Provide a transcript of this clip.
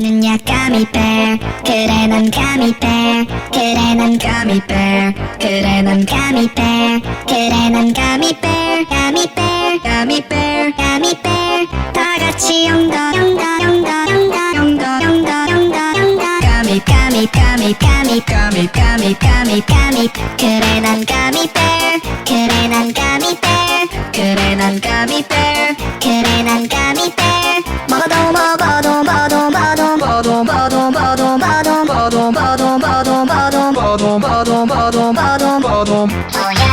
나는야 gummy bear 그래 난 gummy bear 그래 난 gummy bear 그래 난 gummy bear 그래 난 gummy bear gummy bear gummy bear gummy bear 다 같이 영더 영더 영더 영더 영더 영더 영더 영더 gummy gummy gummy gummy gummy gummy gummy gummy 그래 난 gummy bear 그래 난 gummy bear 그래 난 gummy bear 그래 난 gummy bear 먹어도 먹어도 먹어도 먹어도 먹어도 먹어도 먹어도 먹어도 먹어도 먹어도 먹어도 먹어도 먹어도 먹어도 먹어도 먹어도